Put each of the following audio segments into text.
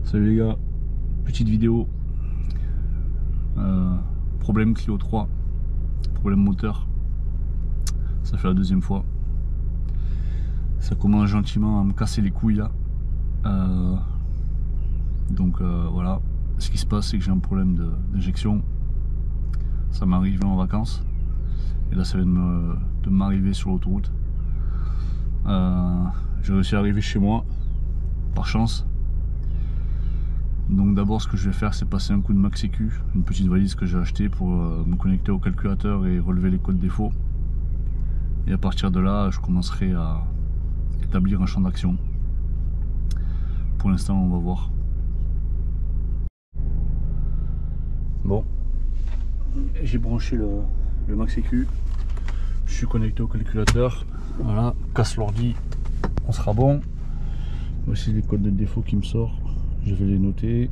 Salut les gars, petite vidéo, problème Clio 3, problème moteur, ça fait la deuxième fois, ça commence gentiment à me casser les couilles là, donc voilà, ce qui se passe c'est que j'ai un problème d'injection, ça m'est arrivé en vacances, et là ça vient de m'arriver sur l'autoroute, j'ai réussi à arriver chez moi, par chance. Donc d'abord ce que je vais faire c'est passer un coup de Max Sécu, une petite valise que j'ai achetée pour me connecter au calculateur et relever les codes défauts. Et à partir de là je commencerai à établir un champ d'action. Pour l'instant on va voir. Bon, j'ai branché le Max Sécu, je suis connecté au calculateur, voilà, casse l'ordi, on sera bon. Voici les codes de défaut qui me sortent. Je vais les noter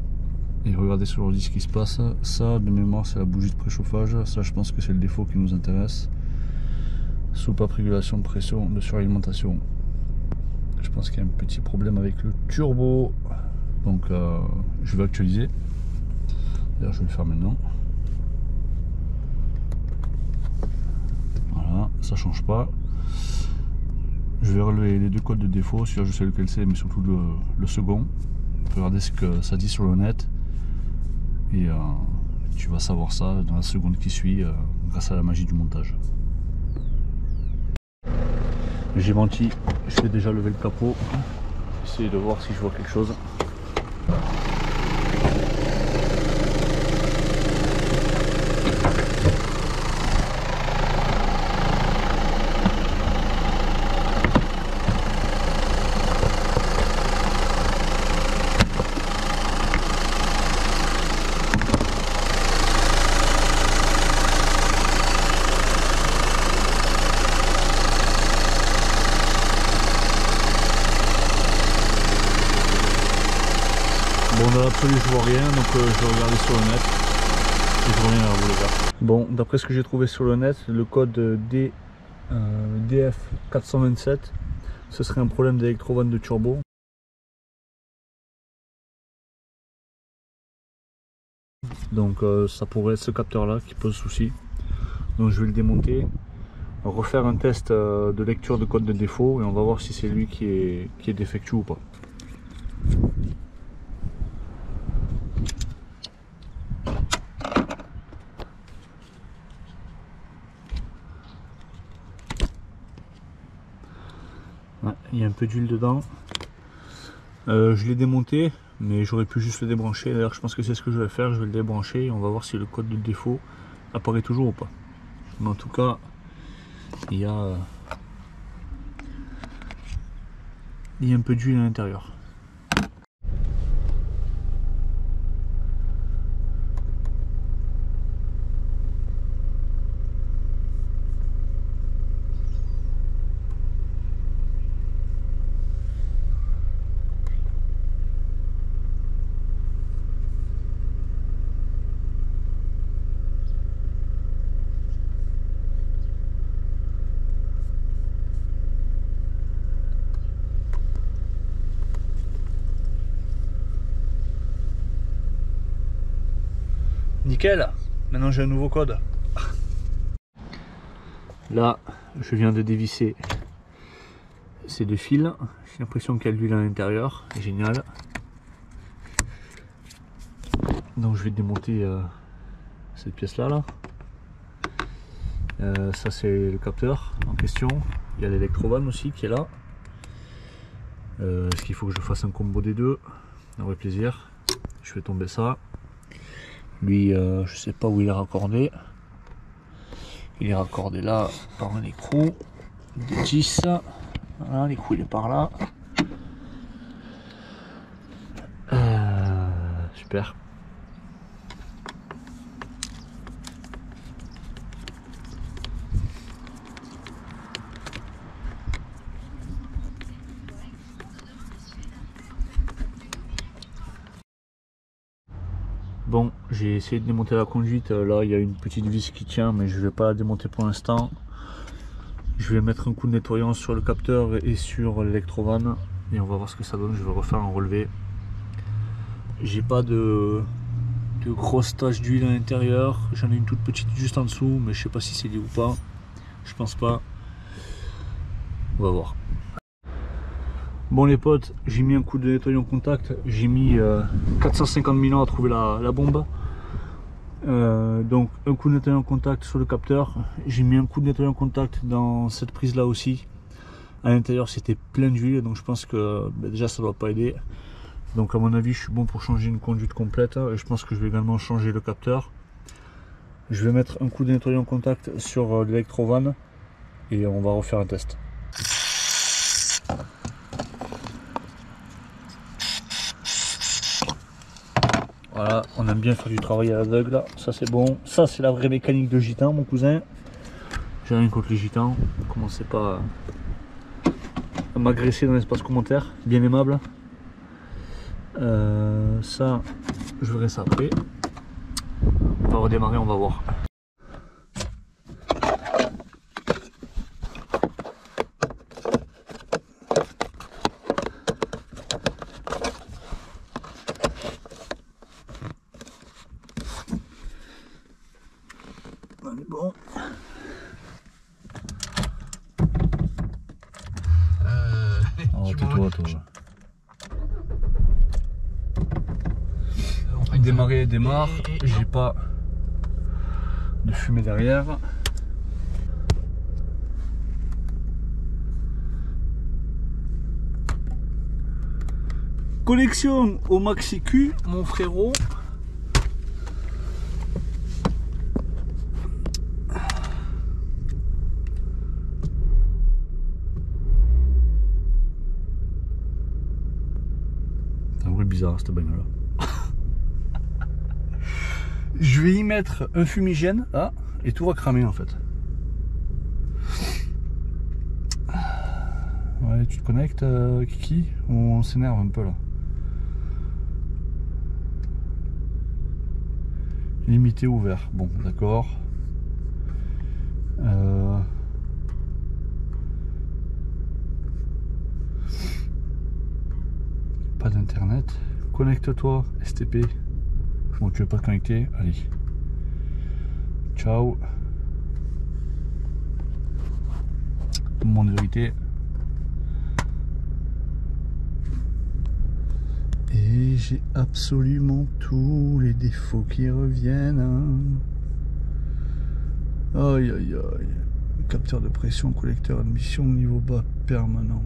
et regarder sur l'ordi ce qui se passe. Ça de mémoire c'est la bougie de préchauffage, ça je pense que c'est le défaut qui nous intéresse. Soupape régulation de pression de suralimentation. Je pense qu'il y a un petit problème avec le turbo, donc je vais actualiser. D'ailleurs je vais le faire maintenant. Voilà, ça change pas. Je vais relever les deux codes de défaut, celui-là je sais lequel c'est, mais surtout le second. Regardez ce que ça dit sur le net et tu vas savoir ça dans la seconde qui suit grâce à la magie du montage. J'ai menti, je vais déjà lever le capot, essayer de voir si je vois quelque chose. Bon, dans l'absolu je vois rien, donc je vais regarder sur le net et je reviens vers vous les gars. Bon, d'après ce que j'ai trouvé sur le net, le code DF427, ce serait un problème d'électrovanne de turbo. Donc ça pourrait être ce capteur là qui pose souci. Donc je vais le démonter, refaire un test de lecture de code de défaut et on va voir si c'est lui qui est défectueux ou pas. Ouais, il y a un peu d'huile dedans. Je l'ai démonté, mais j'aurais pu juste le débrancher. D'ailleurs, je pense que c'est ce que je vais faire. Je vais le débrancher et on va voir si le code de défaut apparaît toujours ou pas. Mais en tout cas, il y a un peu d'huile à l'intérieur. Nickel, maintenant j'ai un nouveau code. Là, je viens de dévisser ces deux fils. J'ai l'impression qu'il y a de l'huile à l'intérieur. Génial. Donc je vais démonter cette pièce là. Ça c'est le capteur en question. Il y a l'électrovanne aussi qui est là. Est-ce qu'il faut que je fasse un combo des deux? Avec plaisir. Je fais tomber ça. Lui, je sais pas où il est raccordé. Il est raccordé là par un écrou de 10. Voilà, l'écrou il est par là. Super. Bon, j'ai essayé de démonter la conduite, là il y a une petite vis qui tient mais je ne vais pas la démonter pour l'instant. Je vais mettre un coup de nettoyant sur le capteur et sur l'électrovanne et on va voir ce que ça donne. Je vais refaire un relevé J'ai pas de grosses taches d'huile à l'intérieur. J'en ai une toute petite juste en dessous, mais je sais pas si c'est lié ou pas. Je pense pas. On va voir. Bon les potes, j'ai mis un coup de nettoyant contact. J'ai mis 450 000 ans à trouver la bombe. Donc un coup de nettoyant contact sur le capteur. J'ai mis un coup de nettoyant contact dans cette prise là aussi. À l'intérieur c'était plein d'huile, donc je pense que déjà ça doit pas aider. Donc à mon avis je suis bon pour changer une conduite complète. Et je pense que je vais également changer le capteur. Je vais mettre un coup de nettoyant contact sur l'électrovan et on va refaire un test. Voilà, on aime bien faire du travail à l'aveugle, ça c'est bon. Ça c'est la vraie mécanique de gitan, mon cousin. J'ai rien contre les gitans, commencez pas à m'agresser dans l'espace commentaire, bien aimable. Ça, je verrai ça après. On va redémarrer, on va voir. On est bon. Oh, tais-toi, toi. Démarrer, démarre. J'ai pas de fumée derrière. Connexion au Maxi Q, mon frérot. C'est un bruit bizarre cette bagnole là. Je vais y mettre un fumigène là et tout va cramer en fait. Ouais, tu te connectes Kiki? On s'énerve un peu là. Limité ouvert, bon d'accord. Pas d'internet. Connecte-toi STP. Bon, tu veux pas te connecter? Allez. Ciao. Moment de vérité. Et j'ai absolument tous les défauts qui reviennent. Aïe aïe aïe. Capteur de pression, collecteur, admission niveau bas permanent.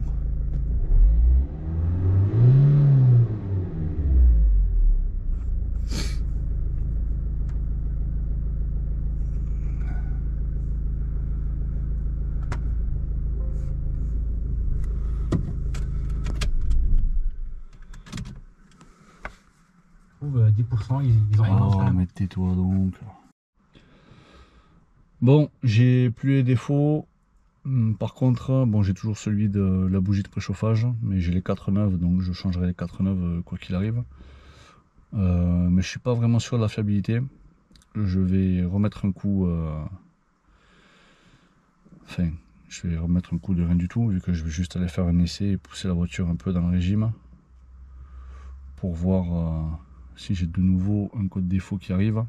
trouve 10%, ils ont rien Oh, mais tais-toi donc. Bon, j'ai plus les défauts. Par contre, bon, j'ai toujours celui de la bougie de préchauffage, mais j'ai les 4 neuves, donc je changerai les 4 neuves quoi qu'il arrive. Mais je suis pas vraiment sûr de la fiabilité. Je vais remettre un coup. Enfin, je vais remettre un coup de rien du tout, vu que je vais juste aller faire un essai et pousser la voiture un peu dans le régime pour voir si j'ai de nouveau un code défaut qui arrive.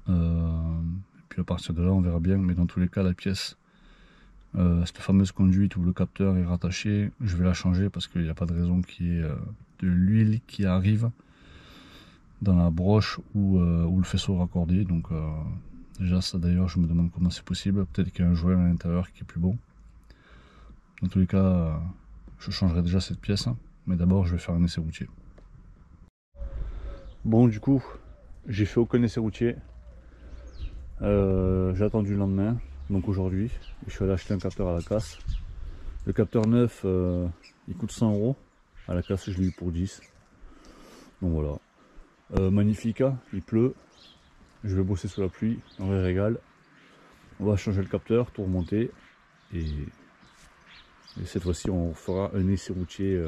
Et puis à partir de là, on verra bien. Mais dans tous les cas, la pièce, cette fameuse conduite où le capteur est rattaché, je vais la changer parce qu'il n'y a pas de raison qu'il y ait de l'huile qui arrive dans la broche ou le faisceau raccordé. Donc déjà ça, d'ailleurs, je me demande comment c'est possible. Peut-être qu'il y a un joint à l'intérieur qui est plus bon. Dans tous les cas, je changerai déjà cette pièce, mais d'abord je vais faire un essai routier. Bon, du coup, j'ai fait aucun essai routier. J'ai attendu le lendemain, donc aujourd'hui, je suis allé acheter un capteur à la casse. Le capteur neuf, il coûte 100 €. À la casse, je l'ai eu pour 10. Donc voilà. Magnifique, il pleut. Je vais bosser sous la pluie, on va régal. On va changer le capteur, tout remonter. Et cette fois-ci, on fera un essai routier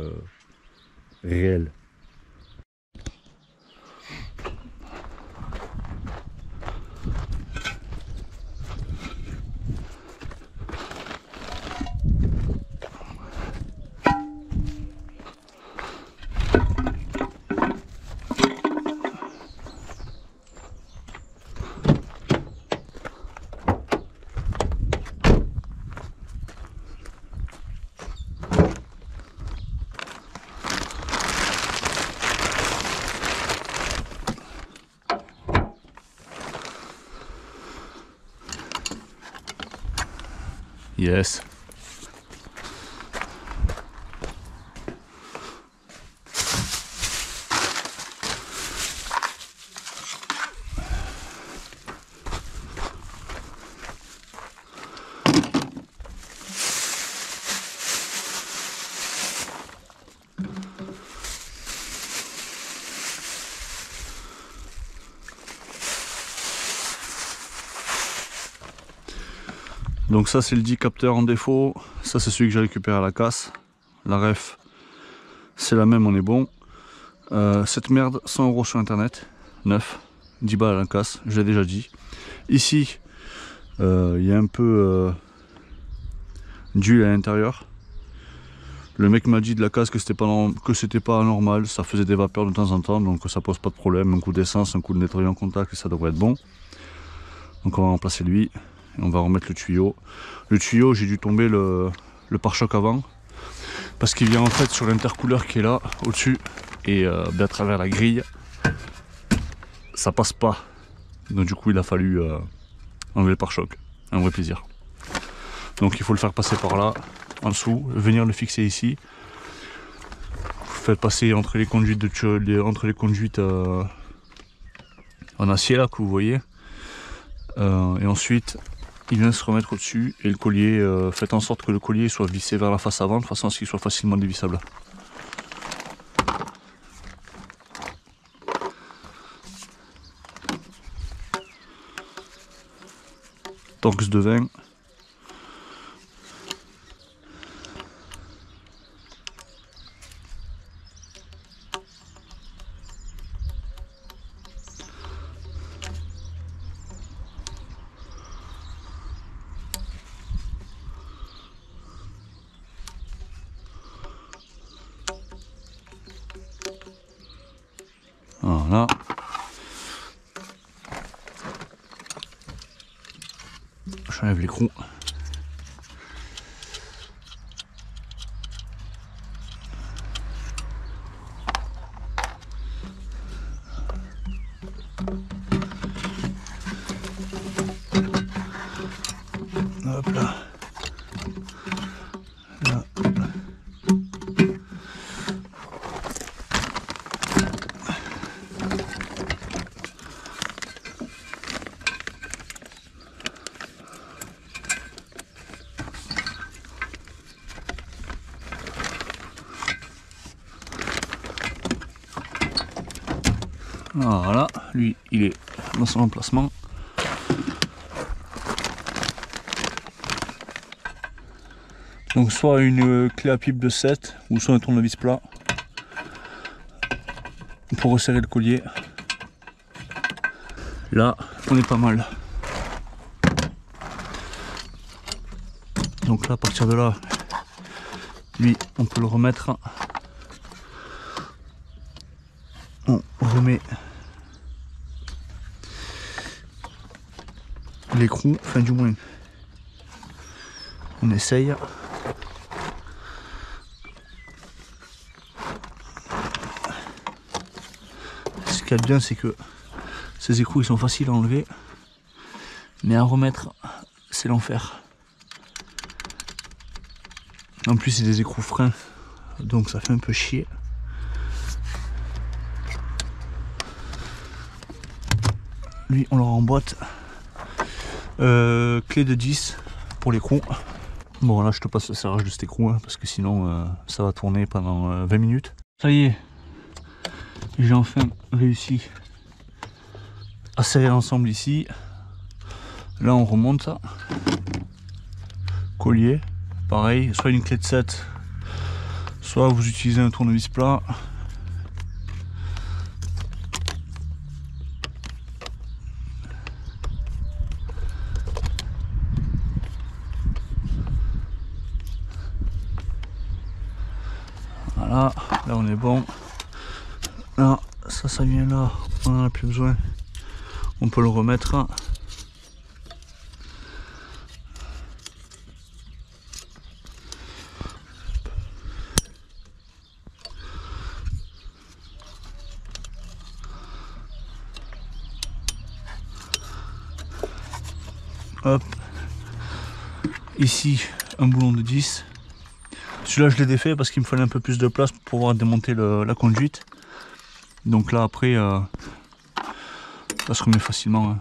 réel. Yes. Donc ça c'est le 10 capteur en défaut, ça c'est celui que j'ai récupéré à la casse. La ref c'est la même, on est bon. Cette merde 100 € sur internet, 9, 10 balles à la casse, je l'ai déjà dit. Ici il y a un peu d'huile à l'intérieur. Le mec m'a dit de la casse que c'était pas normal, ça faisait des vapeurs de temps en temps, donc ça pose pas de problème. Un coup d'essence, un coup de nettoyant contact et ça devrait être bon. Donc on va remplacer lui. Et on va remettre le tuyau. Le tuyau, j'ai dû tomber le pare-choc avant. Parce qu'il vient en fait sur l'intercouleur qui est là, au-dessus. Et à travers la grille, ça passe pas. Donc du coup, il a fallu enlever le pare-choc. Un vrai plaisir. Donc il faut le faire passer par là, en dessous. Venir le fixer ici. Vous faites passer entre les conduites, en acier là, que vous voyez. Et ensuite... il vient se remettre au-dessus et le collier, faites en sorte que le collier soit vissé vers la face avant de façon à ce qu'il soit facilement dévissable. Torx de 20. Voilà. J'enlève l'écrou. Hop là. Là. Voilà, lui il est dans son emplacement. Donc soit une clé à pipe de 7 ou soit un tournevis plat pour resserrer le collier. Là on est pas mal. Donc là à partir de là, lui on peut le remettre. On remet l'écrou, enfin du moins on essaye. Ce qu'il y a de bien c'est que ces écrous ils sont faciles à enlever, mais à remettre c'est l'enfer. En plus c'est des écrous freins, donc ça fait un peu chier. Lui on le remboîte. Clé de 10 pour l'écrou. Bon là je te passe le serrage de cet écrou hein, parce que sinon ça va tourner pendant 20 minutes. Ça y est, j'ai enfin réussi à serrer ensemble ici. Là on remonte ça. Collier, pareil, soit une clé de 7, soit vous utilisez un tournevis plat. Voilà, là on est bon. Là, ça vient là, on n'en a plus besoin. On peut le remettre. Hop. Ici, un boulon de 10. Celui-là, je l'ai défait parce qu'il me fallait un peu plus de place pour pouvoir démonter la conduite. Donc là, après, ça se remet facilement. Hein.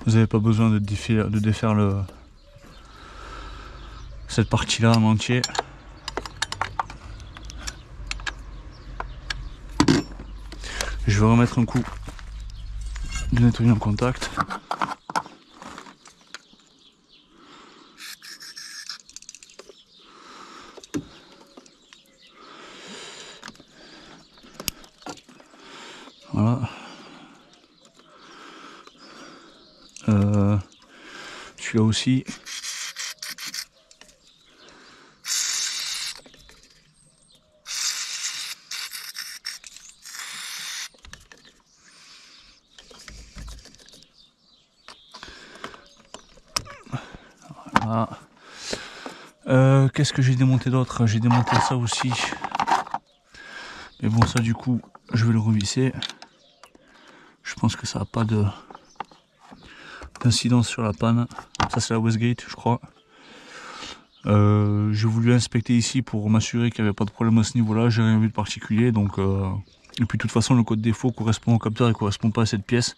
Vous n'avez pas besoin de défaire cette partie-là en entier. Je vais remettre un coup de nettoyer en contact. Voilà. Celui-là aussi. Voilà. Qu'est-ce que j'ai démonté d'autre? J'ai démonté ça aussi. Mais bon, ça du coup, je vais le revisser. Je pense que ça n'a pas d'incidence sur la panne. Ça c'est la Westgate, je crois. J'ai voulu inspecter ici pour m'assurer qu'il n'y avait pas de problème à ce niveau-là. J'ai rien vu de particulier. Donc, et puis de toute façon, le code défaut correspond au capteur et ne correspond pas à cette pièce.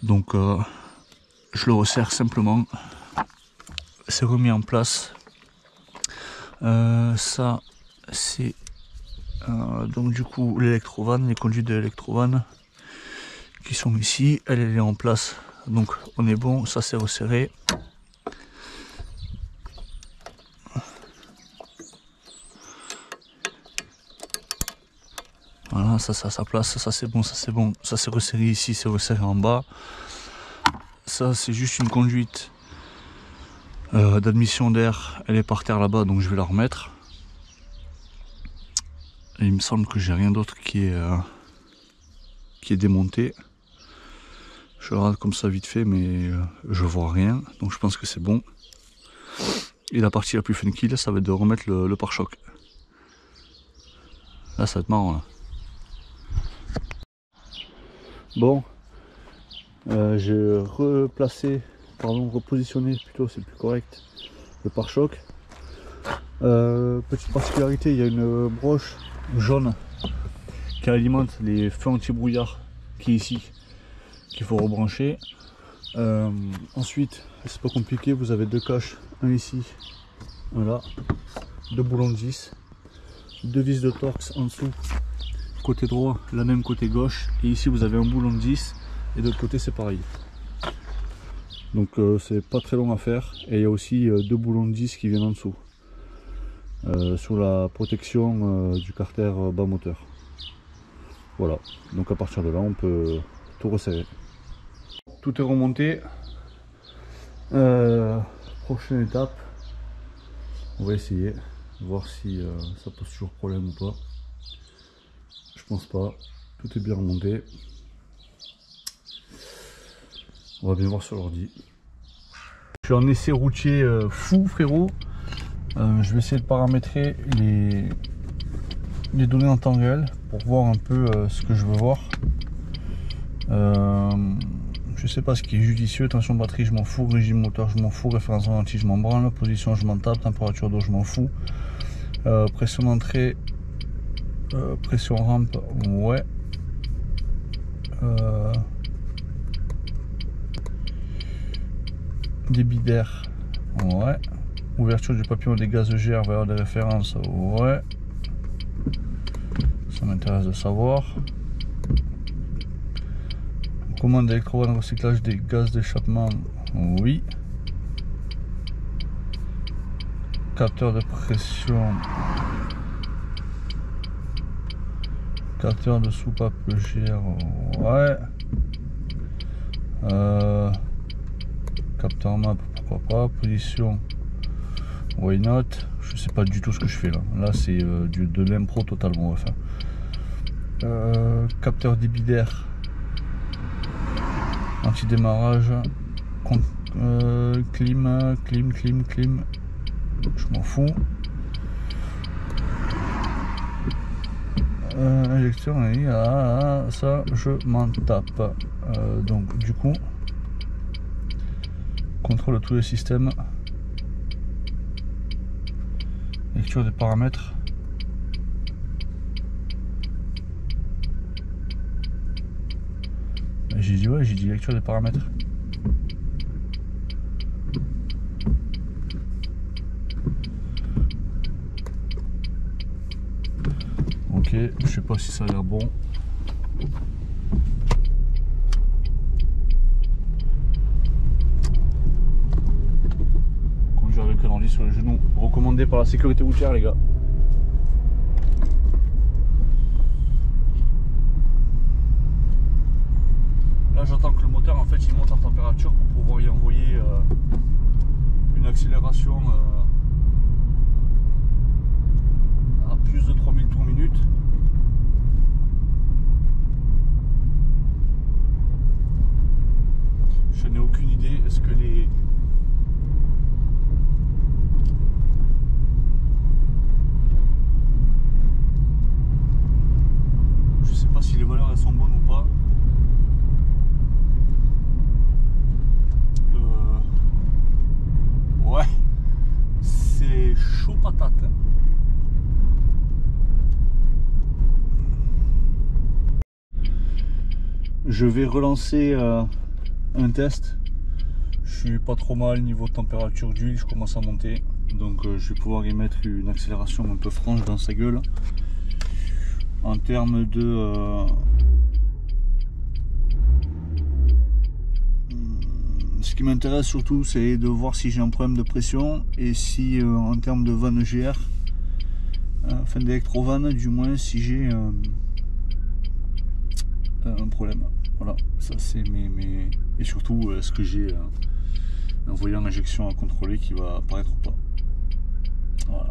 Donc, je le resserre simplement. C'est remis en place. Ça, c'est donc du coup l'électrovanne, les conduites de l'électrovanne qui sont ici. Elle est en place. Donc on est bon, ça c'est resserré. Voilà, ça à sa place, ça c'est bon, ça c'est bon. Ça c'est resserré ici, c'est resserré en bas. Ça c'est juste une conduite d'admission d'air. Elle est par terre là-bas, donc je vais la remettre. Et il me semble que j'ai rien d'autre qui est démonté. Je regarde comme ça vite fait, mais je vois rien, donc je pense que c'est bon. Et la partie la plus funky, là, ça va être de remettre le pare-choc. Là, ça va être marrant, là. Bon, j'ai repositionné plutôt, c'est plus correct, le pare-choc. Petite particularité, il y a une broche jaune qui alimente les feux anti-brouillard qui est ici, qu'il faut rebrancher. Ensuite, c'est pas compliqué, vous avez deux caches, un ici, voilà, deux boulons de 10, deux vis de Torx en dessous, côté droit, la même côté gauche, et ici vous avez un boulon de 10 et de l'autre côté c'est pareil. Donc c'est pas très long à faire, et il y a aussi deux boulons de 10 qui viennent en dessous sur la protection du carter bas moteur. Voilà, donc à partir de là on peut tout resserrer. Tout est remonté. Prochaine étape, on va essayer, voir si ça pose toujours problème ou pas. Je pense pas, tout est bien remonté. On va bien voir sur l'ordi. Je suis en essai routier fou, frérot. Je vais essayer de paramétrer les données en temps réel pour voir un peu ce que je veux voir. Je sais pas ce qui est judicieux. Tension batterie, je m'en fous. Régime moteur, je m'en fous. Référence ralenti, je m'en branle. Position, je m'en tape. Température d'eau, je m'en fous. Pression d'entrée, pression rampe, ouais. Débit d'air, ouais. Ouverture du papillon des gaz EGR, valeur de référence, ouais. Ça m'intéresse de savoir. Commande d'électrovanne recyclage des gaz d'échappement, oui. Capteur de pression. Capteur de soupape EGR, ouais. Capteur map, pourquoi pas. Position, why not. Je sais pas du tout ce que je fais là. Là c'est de l'impro totalement, on va faire. Capteur débit d'air, anti-démarrage, clim, je m'en fous. Injection, ça je m'en tape. Donc du coup, contrôle de tous les systèmes. Lecture des paramètres. J'ai dit ouais, j'ai dit lecture des paramètres. Ok, je sais pas si ça a l'air bon. Conduire avec un ordi sur le genou, recommandé par la sécurité routière, les gars. Là j'attends que le moteur en fait il monte en température pour pouvoir y envoyer une accélération à plus de 3000 tours minute. Je n'ai aucune idée, est-ce que les... Je sais pas si les valeurs elles sont bonnes ou pas. Ouais, c'est chaud patate. Hein. Je vais relancer un test. Je suis pas trop mal niveau température d'huile, je commence à monter. Donc je vais pouvoir y mettre une accélération un peu franche dans sa gueule. En termes de... ce qui m'intéresse surtout, c'est de voir si j'ai un problème de pression et si en termes de vanne GR, enfin d'électro-vanne, du moins si j'ai un problème. Voilà, ça c'est mes... Et surtout, est-ce que j'ai un voyant injection à contrôler qui va apparaître ou pas. Voilà.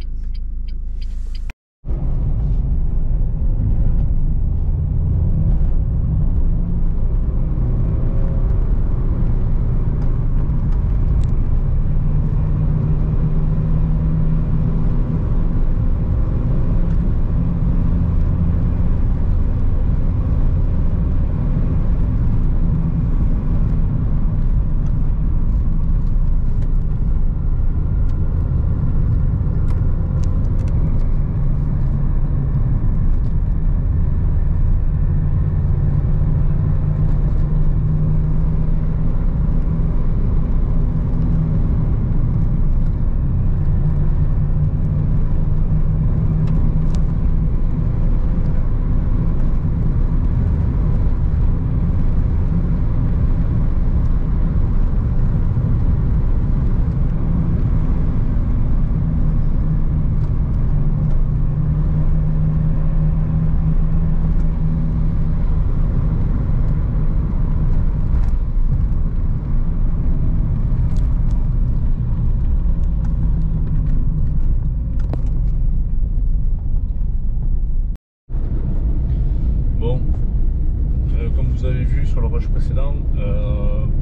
Vous avez vu sur le rush précédent,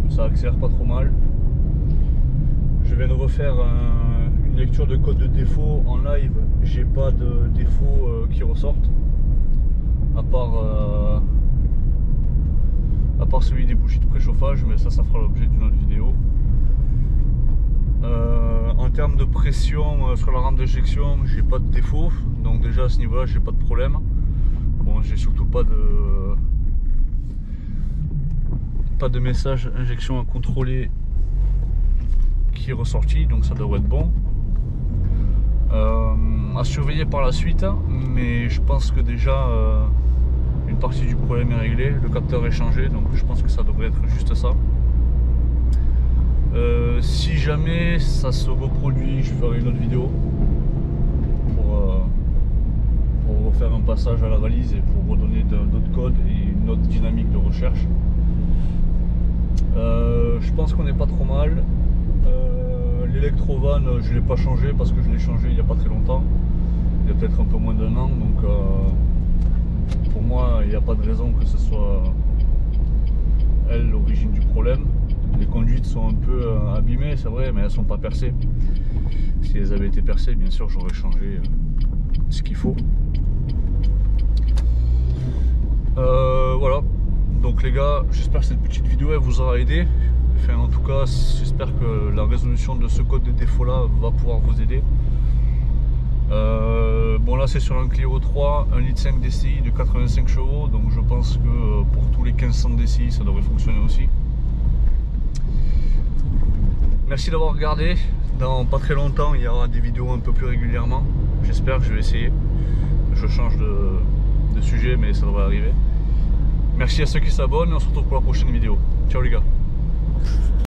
ça accélère pas trop mal. Je viens de refaire une lecture de code de défaut en live. J'ai pas de défaut qui ressortent à part celui des bougies de préchauffage, mais ça fera l'objet d'une autre vidéo. En termes de pression sur la rampe d'éjection, j'ai pas de défaut, donc déjà à ce niveau là j'ai pas de problème. Bon, j'ai surtout pas de message injection à contrôler qui est ressorti, donc ça devrait être bon. À surveiller par la suite, mais je pense que déjà une partie du problème est réglée, le capteur est changé, donc je pense que ça devrait être juste ça. Si jamais ça se reproduit, je ferai une autre vidéo pour refaire un passage à la valise et pour redonner d'autres codes et une autre dynamique de recherche. Je pense qu'on n'est pas trop mal. L'électrovanne, je ne l'ai pas changé parce que je l'ai changé il n'y a pas très longtemps. Il y a peut-être un peu moins d'un an, donc pour moi il n'y a pas de raison que ce soit elle l'origine du problème. Les conduites sont un peu abîmées, c'est vrai, mais elles ne sont pas percées. Si elles avaient été percées, bien sûr j'aurais changé ce qu'il faut. Voilà. Donc les gars, j'espère que cette petite vidéo elle vous aura aidé. Enfin, en tout cas, j'espère que la résolution de ce code de défaut là va pouvoir vous aider. Bon, là c'est sur un Clio 3, 1,5 litre DCI de 85 chevaux, donc je pense que pour tous les 1500 DCI ça devrait fonctionner aussi. Merci d'avoir regardé. Dans pas très longtemps il y aura des vidéos un peu plus régulièrement, j'espère que je vais essayer. Je change de sujet mais ça devrait arriver. Merci à ceux qui s'abonnent et on se retrouve pour la prochaine vidéo. Ciao les gars.